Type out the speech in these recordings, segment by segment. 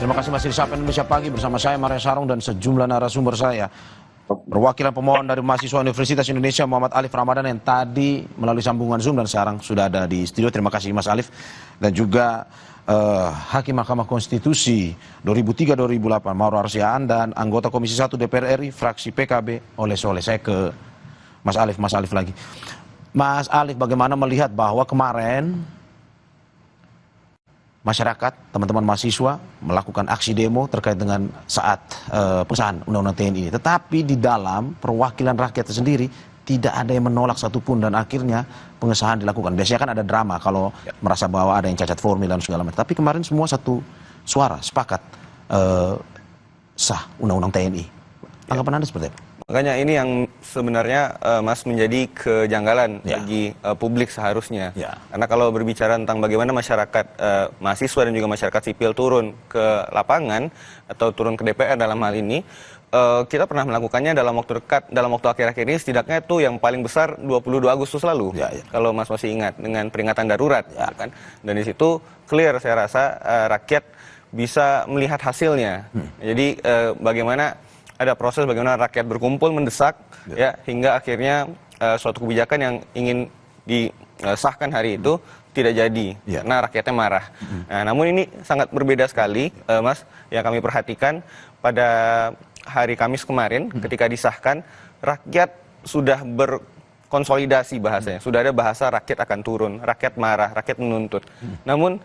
Terima kasih masih di Sapa Indonesia Pagi bersama saya Maria Sarung dan sejumlah narasumber saya. Perwakilan pemohon dari mahasiswa Universitas Indonesia Muhammad Alif Ramadan yang tadi melalui sambungan Zoom dan sekarang sudah ada di studio. Terima kasih Mas Alif. Dan juga Hakim Mahkamah Konstitusi 2003-2008 Mauro Arsiaan dan anggota Komisi 1 DPR RI fraksi PKB Oleh Soleh. Saya ke Mas Alif lagi. Mas Alif, bagaimana melihat bahwa kemarin masyarakat, teman-teman mahasiswa melakukan aksi demo terkait dengan saat pengesahan Undang-Undang TNI ini. Tetapi di dalam perwakilan rakyat sendiri tidak ada yang menolak satupun dan akhirnya pengesahan dilakukan. Biasanya kan ada drama kalau merasa bahwa ada yang cacat formil dan segala macam. Tapi kemarin semua satu suara sepakat sah Undang-Undang TNI. Tanggapan Anda seperti apa? Makanya ini yang sebenarnya Mas menjadi kejanggalan bagi publik seharusnya. Karena kalau berbicara tentang bagaimana masyarakat mahasiswa dan juga masyarakat sipil turun ke lapangan atau turun ke DPR dalam hal ini, kita pernah melakukannya dalam waktu dekat, dalam waktu akhir-akhir ini setidaknya itu yang paling besar 22 Agustus lalu. Kalau Mas masih ingat dengan peringatan darurat kan. Dan di situ clear saya rasa rakyat bisa melihat hasilnya. Jadi bagaimana ada proses bagaimana rakyat berkumpul mendesak hingga akhirnya suatu kebijakan yang ingin disahkan hari itu tidak jadi karena rakyatnya marah. Nah, namun ini sangat berbeda sekali, Mas, yang kami perhatikan pada hari Kamis kemarin ketika disahkan, rakyat sudah berkonsolidasi bahasanya, sudah ada bahasa rakyat akan turun, rakyat marah, rakyat menuntut. Namun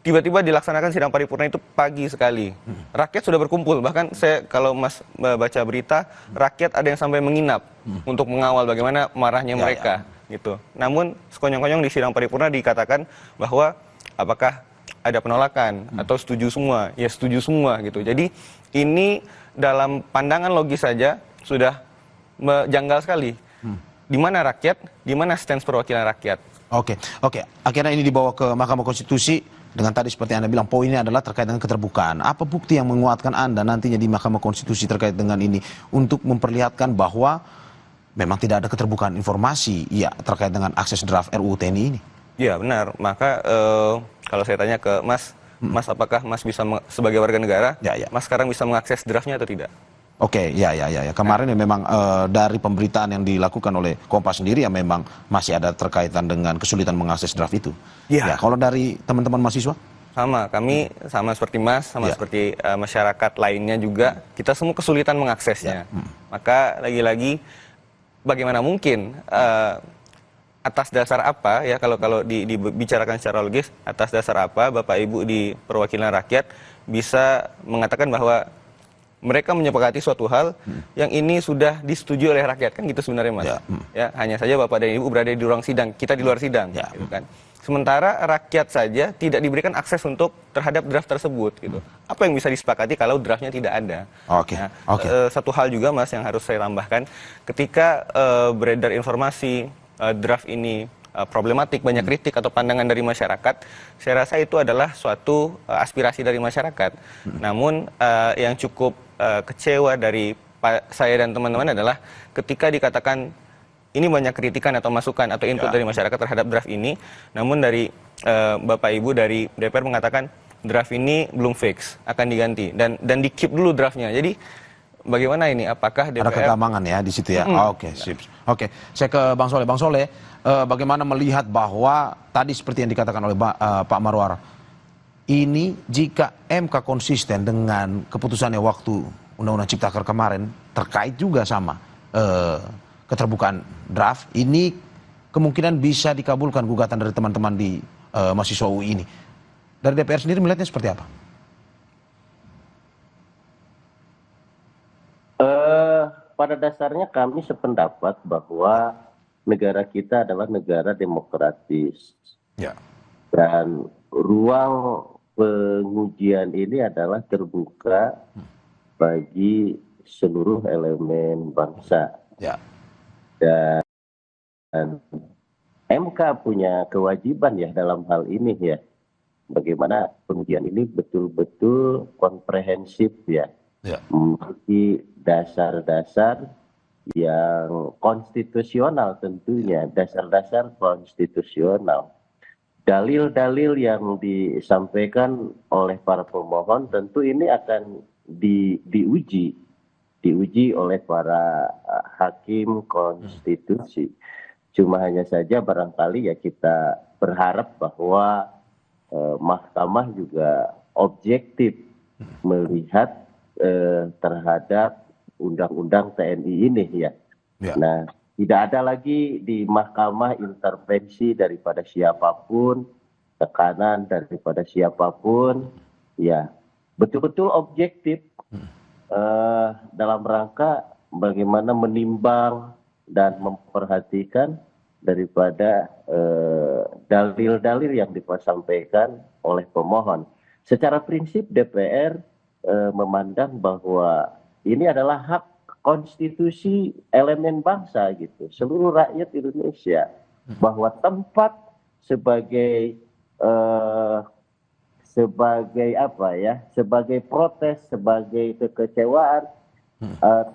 tiba-tiba dilaksanakan sidang paripurna itu pagi sekali. Rakyat sudah berkumpul, bahkan saya kalau Mas baca berita, rakyat ada yang sampai menginap untuk mengawal bagaimana marahnya mereka gitu. Namun sekonyong-konyong di sidang paripurna dikatakan bahwa apakah ada penolakan atau setuju semua? Ya setuju semua gitu. Jadi ini dalam pandangan logis saja sudah janggal sekali. Di mana rakyat, di mana stance perwakilan rakyat? Oke. Akhirnya ini dibawa ke Mahkamah Konstitusi. Dengan tadi seperti Anda bilang, poinnya adalah terkait dengan keterbukaan. Apa bukti yang menguatkan Anda nantinya di Mahkamah Konstitusi terkait dengan ini untuk memperlihatkan bahwa memang tidak ada keterbukaan informasi terkait dengan akses draft RUU TNI ini? Iya benar. Maka kalau saya tanya ke Mas, apakah Mas bisa sebagai warga negara, Mas sekarang bisa mengakses draftnya atau tidak? Oke, kemarin memang dari pemberitaan yang dilakukan oleh Kompas sendiri memang masih ada terkaitan dengan kesulitan mengakses draft itu. Kalau dari teman-teman mahasiswa? Sama, kami sama seperti Mas, sama seperti masyarakat lainnya juga, kita semua kesulitan mengaksesnya. Maka lagi-lagi bagaimana mungkin atas dasar apa kalau dibicarakan secara logis, atas dasar apa Bapak Ibu di perwakilan rakyat bisa mengatakan bahwa mereka menyepakati suatu hal yang ini sudah disetujui oleh rakyat, kan gitu sebenarnya Mas. Hanya saja Bapak dan Ibu berada di ruang sidang, kita di luar sidang, gitu kan. Sementara rakyat saja tidak diberikan akses untuk terhadap draft tersebut, gitu. Apa yang bisa disepakati kalau draftnya tidak ada? Satu hal juga Mas yang harus saya tambahkan, ketika beredar informasi draft ini problematik, banyak kritik atau pandangan dari masyarakat, saya rasa itu adalah suatu aspirasi dari masyarakat. Namun yang cukup kecewa dari saya dan teman-teman adalah ketika dikatakan ini banyak kritikan atau masukan atau input dari masyarakat terhadap draft ini, namun dari Bapak Ibu dari DPR mengatakan draft ini belum fix, akan diganti dan di-keep dulu draftnya. Jadi bagaimana ini? Apakah DPR... Ada kegamangan ya di situ ya? Oke, sip. Oke, saya ke Bang Soleh. Bang Soleh, bagaimana melihat bahwa tadi seperti yang dikatakan oleh Pak Marwar, ini jika MK konsisten dengan keputusannya waktu Undang-Undang Cipta Kerja kemarin terkait juga sama keterbukaan draft, ini kemungkinan bisa dikabulkan gugatan dari teman-teman di mahasiswa UI ini. Dari DPR sendiri melihatnya seperti apa? Pada dasarnya kami sependapat bahwa negara kita adalah negara demokratis. Dan ruang pengujian ini adalah terbuka bagi seluruh elemen bangsa. Dan MK punya kewajiban dalam hal ini bagaimana pengujian ini betul-betul komprehensif memiliki dasar-dasar yang konstitusional tentunya, dasar-dasar konstitusional. dalil-dalil yang disampaikan oleh para pemohon tentu ini akan diuji oleh para hakim konstitusi. Cuma hanya saja barangkali ya kita berharap bahwa mahkamah juga objektif melihat terhadap undang-undang TNI ini ya. Nah, tidak ada lagi di mahkamah intervensi daripada siapapun, tekanan daripada siapapun, ya betul-betul objektif dalam rangka bagaimana menimbang dan memperhatikan daripada dalil-dalil yang disampaikan oleh pemohon. Secara prinsip DPR memandang bahwa ini adalah hak konstitusi elemen bangsa gitu, seluruh rakyat Indonesia, bahwa tempat sebagai sebagai protes, sebagai kekecewaan,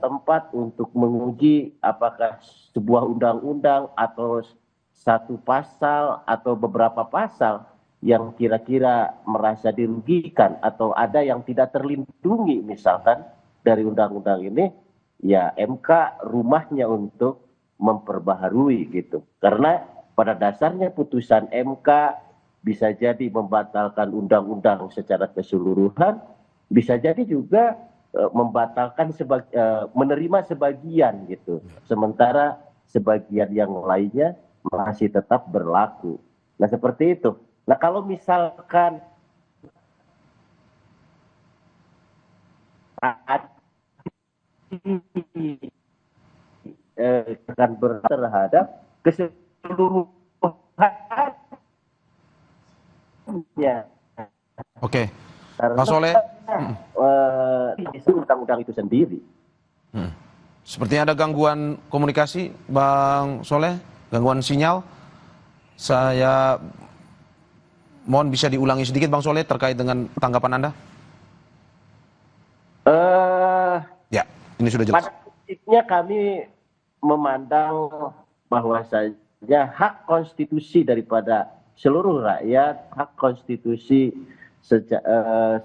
tempat untuk menguji apakah sebuah undang-undang atau satu pasal atau beberapa pasal yang kira-kira merasa dirugikan atau ada yang tidak terlindungi misalkan dari undang-undang ini, ya MK rumahnya untuk memperbaharui gitu. Karena pada dasarnya putusan MK bisa jadi membatalkan undang-undang secara keseluruhan, bisa jadi juga membatalkan menerima sebagian gitu. Sementara sebagian yang lainnya masih tetap berlaku. Nah, seperti itu. Nah, kalau misalkan akan terhadap keseluruhan ya. Oke, Pak Soleh. Itu undang-undang itu sendiri. Sepertinya ada gangguan komunikasi, Bang Soleh, gangguan sinyal. Saya mohon bisa diulangi sedikit, Bang Soleh, terkait dengan tanggapan Anda. Ya, ini sudah jelas. Pada prinsipnya kami memandang bahwasanya hak konstitusi daripada seluruh rakyat, hak konstitusi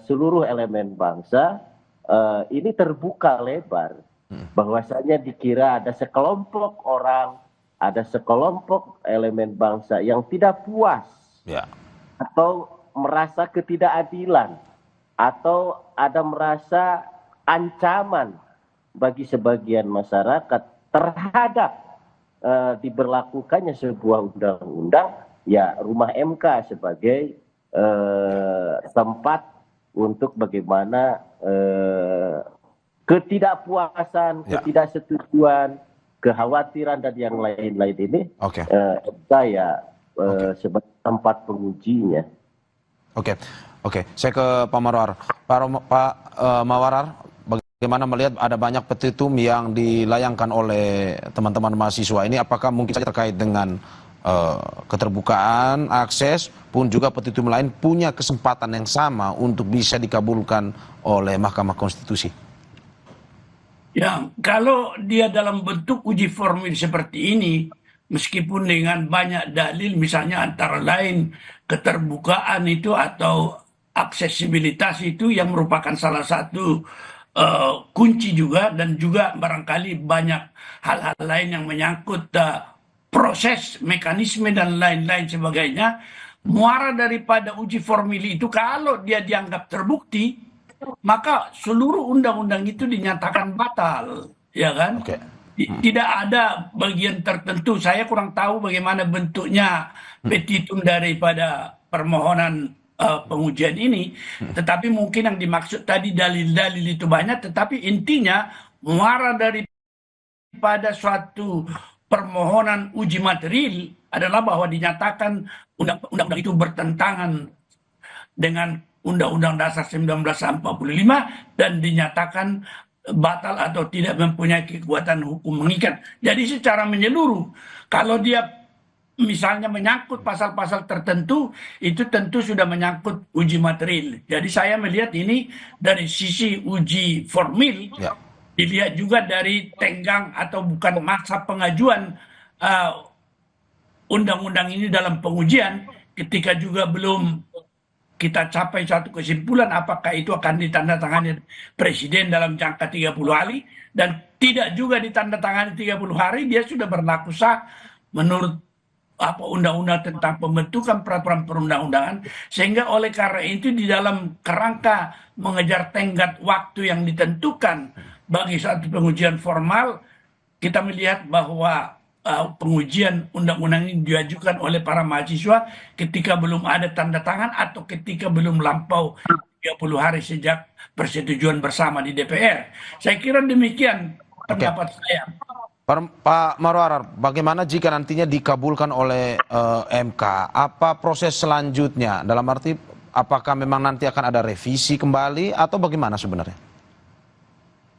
seluruh elemen bangsa ini terbuka lebar. Bahwasanya dikira ada sekelompok orang, ada sekelompok elemen bangsa yang tidak puas atau merasa ketidakadilan atau ada merasa ancaman bagi sebagian masyarakat terhadap diberlakukannya sebuah undang-undang, ya rumah MK sebagai tempat untuk bagaimana ketidakpuasan, ketidaksetujuan, kekhawatiran dan yang lain-lain ini MK ya sebagai tempat pengujinya. Oke. Saya ke Pak Marwar. Pak Mawarar, bagaimana melihat ada banyak petitum yang dilayangkan oleh teman-teman mahasiswa ini? Apakah mungkin saja terkait dengan keterbukaan, akses, pun juga petitum lain punya kesempatan yang sama untuk bisa dikabulkan oleh Mahkamah Konstitusi? Ya, kalau dia dalam bentuk uji formil seperti ini, meskipun dengan banyak dalil, misalnya antara lain keterbukaan itu atau aksesibilitas itu yang merupakan salah satu kunci juga, dan juga barangkali banyak hal-hal lain yang menyangkut proses, mekanisme dan lain-lain sebagainya. Muara daripada uji formil itu kalau dia dianggap terbukti, maka seluruh undang-undang itu dinyatakan batal, ya kan? Tidak ada bagian tertentu. Saya kurang tahu bagaimana bentuknya petitum daripada permohonan pengujian ini, tetapi mungkin yang dimaksud tadi dalil-dalil itu banyak, tetapi intinya muara daripada suatu permohonan uji material adalah bahwa dinyatakan undang-undang itu bertentangan dengan Undang-Undang Dasar 1945 dan dinyatakan batal atau tidak mempunyai kekuatan hukum mengikat. Jadi secara menyeluruh, kalau dia misalnya menyangkut pasal-pasal tertentu, itu tentu sudah menyangkut uji material. Jadi saya melihat ini dari sisi uji formil, dilihat juga dari tenggang atau bukan masa pengajuan undang-undang ini dalam pengujian, ketika juga belum kita capai satu kesimpulan apakah itu akan ditandatangani presiden dalam jangka 30 hari dan tidak juga ditandatangani 30 hari dia sudah berlaku sah menurut undang-undang tentang pembentukan peraturan perundang-undangan, sehingga oleh karena itu di dalam kerangka mengejar tenggat waktu yang ditentukan bagi satu pengujian formal, kita melihat bahwa pengujian undang-undang ini diajukan oleh para mahasiswa ketika belum ada tanda tangan atau ketika belum lampau 30 hari sejak persetujuan bersama di DPR. Saya kira demikian pendapat saya. Pak Marwarar, bagaimana jika nantinya dikabulkan oleh MK? Apa proses selanjutnya? Dalam arti, apakah memang nanti akan ada revisi kembali atau bagaimana sebenarnya?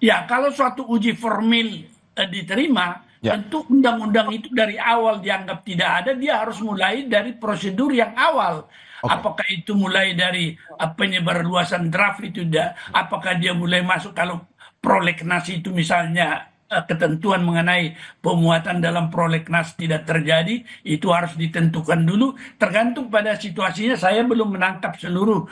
Ya, kalau suatu uji formil diterima, tentu undang-undang itu dari awal dianggap tidak ada, dia harus mulai dari prosedur yang awal. Apakah itu mulai dari penyebarluasan draft itu, apakah dia mulai masuk kalau prolegnas itu misalnya ketentuan mengenai pemuatan dalam prolegnas tidak terjadi, itu harus ditentukan dulu, tergantung pada situasinya. Saya belum menangkap seluruh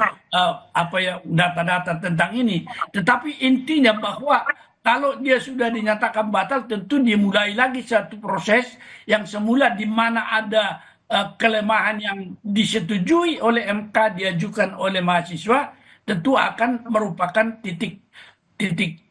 data-data tentang ini, tetapi intinya bahwa kalau dia sudah dinyatakan batal, tentu dimulai lagi satu proses yang semula di mana ada kelemahan yang disetujui oleh MK diajukan oleh mahasiswa, tentu akan merupakan titik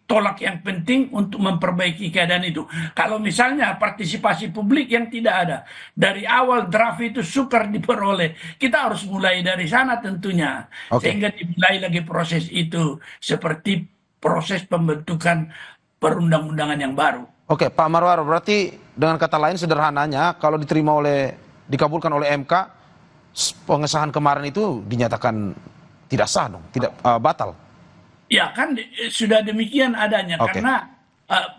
tolak yang penting untuk memperbaiki keadaan itu. Kalau misalnya partisipasi publik yang tidak ada, dari awal draft itu sukar diperoleh, kita harus mulai dari sana tentunya. Sehingga dimulai lagi proses itu, seperti proses pembentukan perundang-undangan yang baru. Oke, Pak Marwarar, berarti dengan kata lain sederhananya, kalau dikabulkan oleh MK, pengesahan kemarin itu dinyatakan tidak sah dong, tidak batal. Ya kan sudah demikian adanya, karena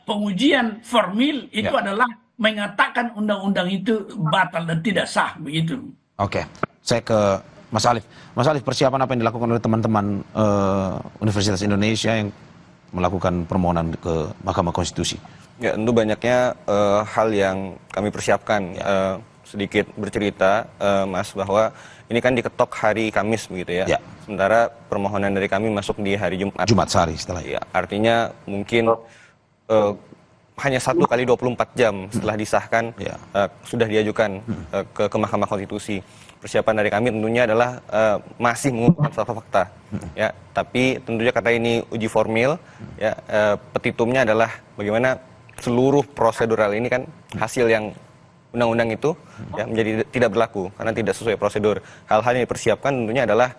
pengujian formil itu adalah mengatakan undang-undang itu batal dan tidak sah, begitu. Oke, saya ke Mas Alif. Mas Alif, persiapan apa yang dilakukan oleh teman-teman Universitas Indonesia yang melakukan permohonan ke Mahkamah Konstitusi? Ya, tentu banyaknya hal yang kami persiapkan. Sedikit bercerita, Mas, bahwa ini kan diketok hari Kamis begitu ya. Sementara permohonan dari kami masuk di hari Jumat. Jumat sehari setelah. Ya, artinya mungkin hanya 1 kali 24 jam setelah disahkan sudah diajukan ke Mahkamah Konstitusi. Persiapan dari kami tentunya adalah masih mengumpulkan fakta, ya. Tapi tentunya kata ini uji formil, ya. Petitumnya adalah bagaimana seluruh prosedural ini kan hasil yang undang-undang itu ya menjadi tidak berlaku karena tidak sesuai prosedur. Hal-hal yang dipersiapkan tentunya adalah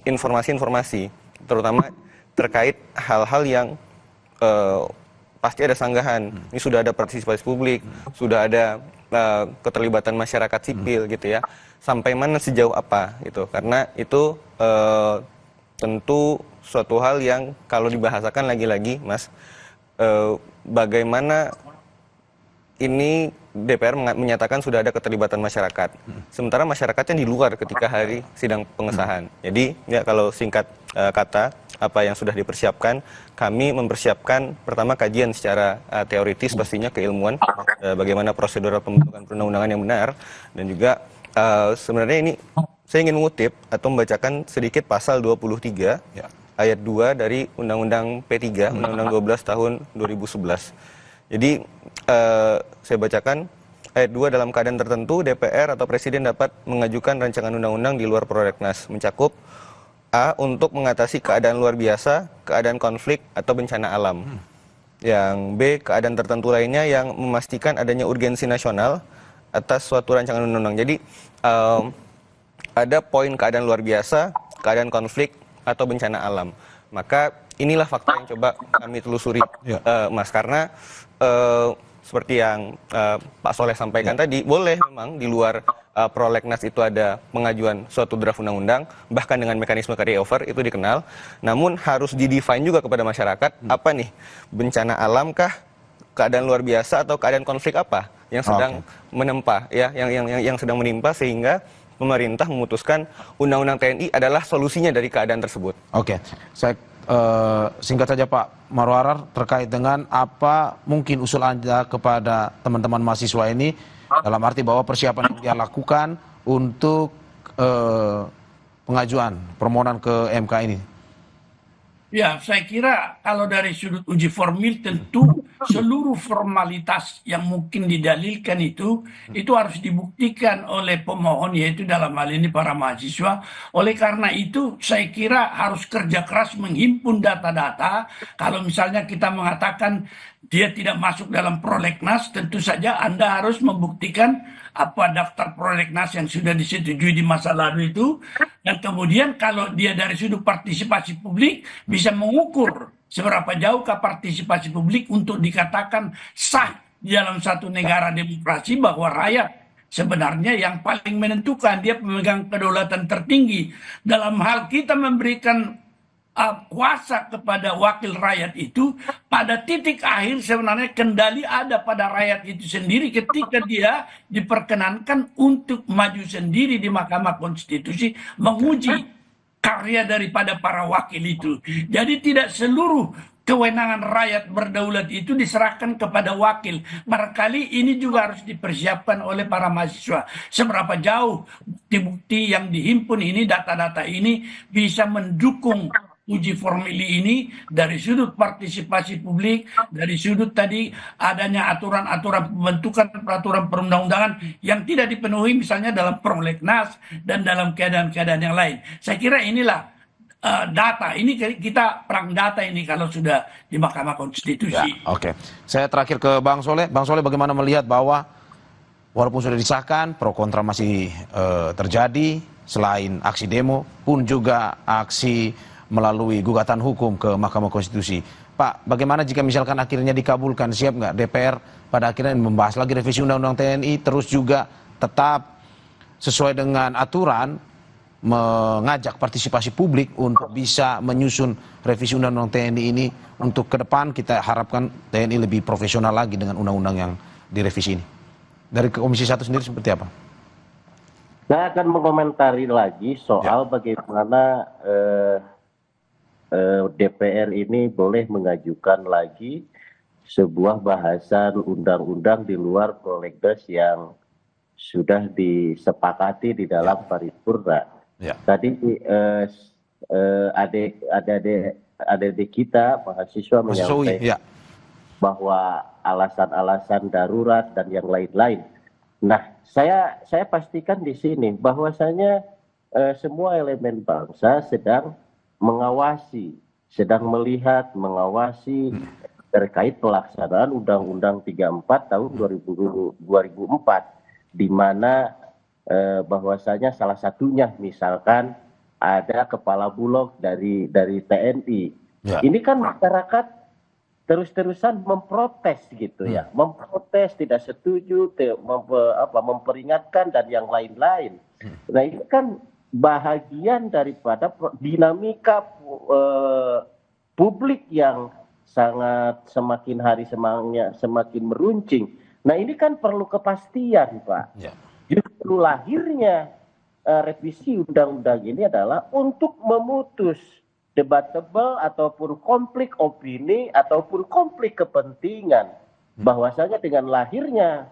informasi-informasi, terutama terkait hal-hal yang pasti ada sanggahan. Ini sudah ada partisipasi publik, sudah ada keterlibatan masyarakat sipil gitu ya. Sampai mana, sejauh apa gitu. Karena itu tentu suatu hal yang kalau dibahasakan lagi-lagi, Mas, bagaimana ini DPR menyatakan sudah ada keterlibatan masyarakat. Sementara masyarakatnya di luar ketika hari sidang pengesahan. Jadi ya kalau singkat kata apa yang sudah dipersiapkan, kami mempersiapkan pertama kajian secara teoritis pastinya, keilmuan, bagaimana prosedur pembentukan perundang-undangan yang benar, dan juga sebenarnya ini saya ingin mengutip atau membacakan sedikit pasal 23 ayat 2 dari Undang-Undang P3, Undang-Undang 12 tahun 2011. Jadi saya bacakan ayat 2, dalam keadaan tertentu DPR atau Presiden dapat mengajukan rancangan undang-undang di luar prolegnas, mencakup A. Untuk mengatasi keadaan luar biasa, keadaan konflik atau bencana alam. Yang B. Keadaan tertentu lainnya yang memastikan adanya urgensi nasional atas suatu rancangan undang-undang. Jadi ada poin keadaan luar biasa, keadaan konflik atau bencana alam. Maka inilah fakta yang coba kami telusuri, Mas, karena seperti yang Pak Soleh sampaikan tadi, boleh memang di luar prolegnas itu ada pengajuan suatu draft undang-undang, bahkan dengan mekanisme carryover itu dikenal, namun harus didefine juga kepada masyarakat, apa nih, bencana alam kah, keadaan luar biasa, atau keadaan konflik apa yang sedang menempa, ya, yang sedang menimpa, sehingga pemerintah memutuskan undang-undang TNI adalah solusinya dari keadaan tersebut. Oke, saya singkat saja Pak Marwarar, terkait dengan apa mungkin usul Anda kepada teman-teman mahasiswa ini, dalam arti bahwa persiapan yang dia lakukan untuk pengajuan permohonan ke MK ini? Ya, saya kira kalau dari sudut uji formil tentu seluruh formalitas yang mungkin didalilkan itu harus dibuktikan oleh pemohon, yaitu dalam hal ini para mahasiswa. Oleh karena itu saya kira harus kerja keras menghimpun data-data. Kalau misalnya kita mengatakan dia tidak masuk dalam prolegnas, tentu saja Anda harus membuktikan apa daftar prolegnas yang sudah disetujui di masa lalu itu. Dan kemudian kalau dia dari sudut partisipasi publik bisa mengukur seberapa jauhkah partisipasi publik untuk dikatakan sah di dalam satu negara demokrasi, bahwa rakyat sebenarnya yang paling menentukan, dia pemegang kedaulatan tertinggi. Dalam hal kita memberikan kuasa kepada wakil rakyat itu, pada titik akhir sebenarnya kendali ada pada rakyat itu sendiri ketika dia diperkenankan untuk maju sendiri di Mahkamah Konstitusi menguji karya daripada para wakil itu. Jadi tidak seluruh kewenangan rakyat berdaulat itu diserahkan kepada wakil. Barangkali ini juga harus dipersiapkan oleh para mahasiswa. Seberapa jauh bukti-bukti yang dihimpun ini, data-data ini bisa mendukung uji formil ini dari sudut partisipasi publik, dari sudut tadi adanya aturan-aturan pembentukan peraturan perundang-undangan yang tidak dipenuhi misalnya dalam prolegnas dan dalam keadaan-keadaan yang lain. Saya kira inilah data, ini kita perang data ini kalau sudah di Mahkamah Konstitusi. Ya, oke. Saya terakhir ke Bang Soleh. Bang Soleh, bagaimana melihat bahwa walaupun sudah disahkan, pro kontra masih terjadi, selain aksi demo pun juga aksi melalui gugatan hukum ke Mahkamah Konstitusi. Pak, bagaimana jika misalkan akhirnya dikabulkan, siap nggak DPR pada akhirnya membahas lagi revisi Undang-Undang TNI, terus juga tetap sesuai dengan aturan mengajak partisipasi publik untuk bisa menyusun revisi Undang-Undang TNI ini untuk ke depan kita harapkan TNI lebih profesional lagi dengan undang-undang yang direvisi ini. Dari Komisi 1 sendiri seperti apa? Saya akan mengomentari lagi soal bagaimana DPR ini boleh mengajukan lagi sebuah bahasan undang-undang di luar prolegnas yang sudah disepakati di dalam paripurna. Tadi adik kita mahasiswa menyampaikan bahwa alasan-alasan darurat dan yang lain-lain. Nah, saya pastikan di sini bahwasanya semua elemen bangsa sedang mengawasi, sedang melihat, mengawasi terkait pelaksanaan Undang-Undang 34 tahun 2004, di mana bahwasanya salah satunya misalkan ada kepala bulog dari TNI. Ini kan masyarakat terus-terusan memprotes gitu ya, memprotes, tidak setuju, memperingatkan dan yang lain-lain. Nah, ini kan bahagian daripada dinamika publik yang sangat semakin hari semakin meruncing. Nah, ini kan perlu kepastian, Pak. Justru lahirnya revisi undang-undang ini adalah untuk memutus debatable ataupun konflik opini ataupun konflik kepentingan. Bahwasanya dengan lahirnya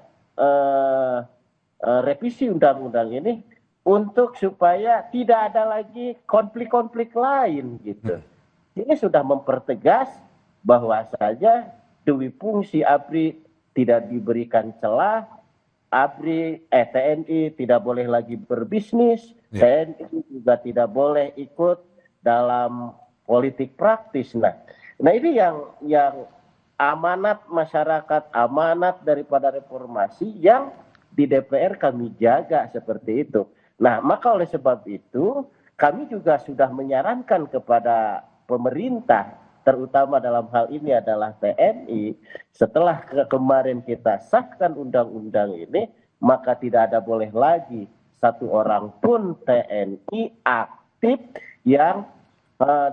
revisi undang-undang ini untuk supaya tidak ada lagi konflik-konflik lain gitu. Ini sudah mempertegas bahwasanya Dewi Fungsi ABRI tidak diberikan celah, TNI tidak boleh lagi berbisnis, TNI juga tidak boleh ikut dalam politik praktis. Nah ini yang amanat masyarakat, amanat daripada reformasi yang di DPR kami jaga seperti itu. Nah, maka oleh sebab itu kami juga sudah menyarankan kepada pemerintah, terutama dalam hal ini adalah TNI, setelah kemarin kita sahkan undang-undang ini, maka tidak ada boleh lagi satu orang pun TNI aktif yang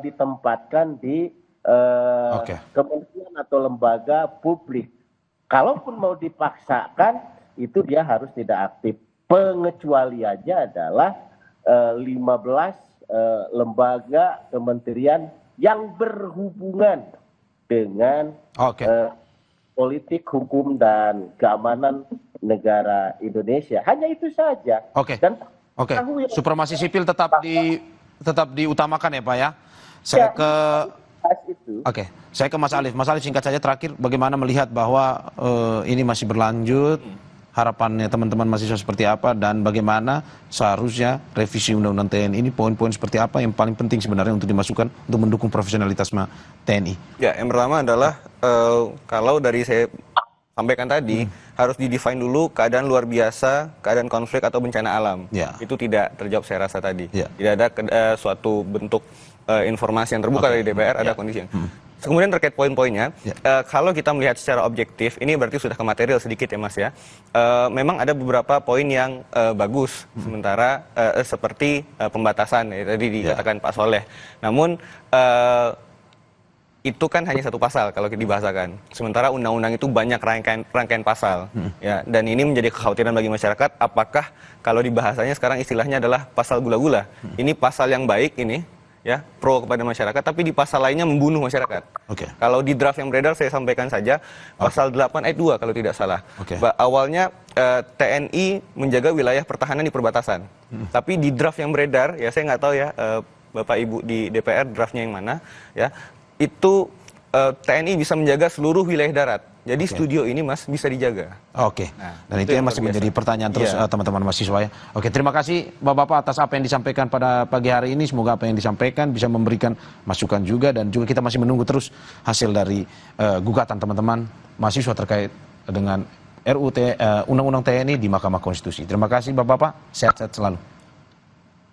ditempatkan di kementerian atau lembaga publik. Kalaupun mau dipaksakan, itu dia harus tidak aktif. Pengecualiannya adalah 15 lembaga kementerian yang berhubungan dengan politik, hukum, dan keamanan negara Indonesia. Hanya itu saja. Dan Oke, tahu yang supremasi sipil tetap diutamakan ya Pak ya. Saya ke itu. Oke, saya ke Mas Alif. Mas Alif, singkat saja terakhir, bagaimana melihat bahwa ini masih berlanjut, harapannya teman-teman mahasiswa seperti apa, dan bagaimana seharusnya revisi Undang-Undang TNI ini, poin-poin seperti apa yang paling penting sebenarnya untuk dimasukkan untuk mendukung profesionalitasme TNI? Ya, yang pertama adalah kalau dari saya sampaikan tadi, harus didefine dulu keadaan luar biasa, keadaan konflik atau bencana alam. Ya. Itu tidak terjawab saya rasa tadi. Ya. Tidak ada suatu bentuk informasi yang terbuka dari DPR, ada kondisi yang... Kemudian terkait poin-poinnya, kalau kita melihat secara objektif, ini berarti sudah ke material sedikit ya Mas ya. Memang ada beberapa poin yang bagus, sementara seperti pembatasan, ya, tadi dikatakan Pak Soleh. Namun itu kan hanya satu pasal kalau dibahasakan. Sementara undang-undang itu banyak rangkaian pasal. Ya, dan ini menjadi kekhawatiran bagi masyarakat, apakah kalau dibahasanya sekarang istilahnya adalah pasal gula-gula. Ini pasal yang baik ini, ya, pro kepada masyarakat, tapi di pasal lainnya membunuh masyarakat. Kalau di draft yang beredar saya sampaikan saja pasal 8 ayat 2 kalau tidak salah. Awalnya TNI menjaga wilayah pertahanan di perbatasan. Tapi di draft yang beredar, ya saya nggak tahu ya Bapak Ibu di DPR draftnya yang mana, ya. Itu TNI bisa menjaga seluruh wilayah darat. Jadi studio ini Mas bisa dijaga. Nah, dan itu yang masih menjadi pertanyaan terus teman-teman mahasiswa ya. Terima kasih Bapak-bapak atas apa yang disampaikan pada pagi hari ini. Semoga apa yang disampaikan bisa memberikan masukan juga, dan juga kita masih menunggu terus hasil dari gugatan teman-teman mahasiswa terkait dengan Undang-Undang TNI di Mahkamah Konstitusi. Terima kasih Bapak-bapak, sehat-sehat selalu.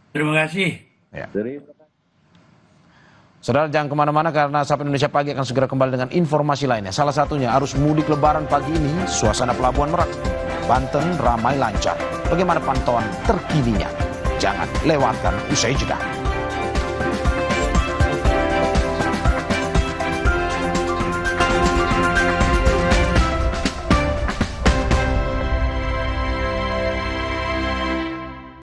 Terima kasih. Ya. Saudara, jangan kemana-mana karena Sapa Indonesia Pagi akan segera kembali dengan informasi lainnya. Salah satunya arus mudik lebaran pagi ini, suasana Pelabuhan Merak, Banten ramai lancar. Bagaimana pantauan terkininya? Jangan lewatkan usai jeda.